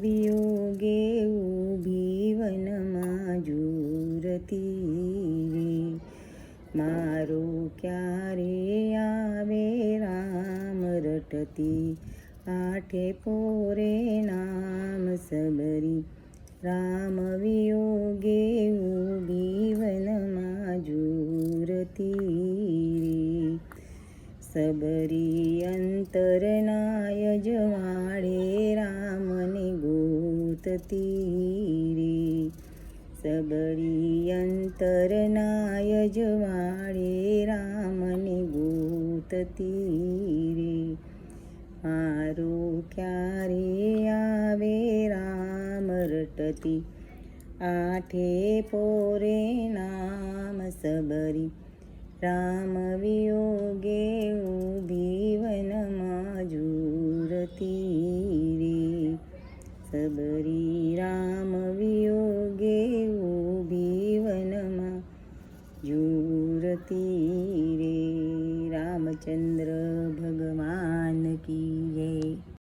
વિયોગે ઊભી વનમાં ઝૂરતી રે, મારો ક્યારે આવે રામ રટતી, આઠે પોરે નામ સબરી, રામ વિયોગે ઊભી વનમાં ઝૂરતી રે, સબરી અંતરના યજવાડે રામને ગોતતી રે, સબરી અંતરના યજવાડે રામને ગોતતી રે, મારો ક્યારે આવે રામ રટતી, આઠે પોરે નામ સબરી, રામ વિયોગે ઊભી વનમાં ઝૂરતી રે, સબરી રામ વિયોગે ઊભી વનમાં ઝૂરતી રે. રામચંદ્ર ભગવાન કી જય.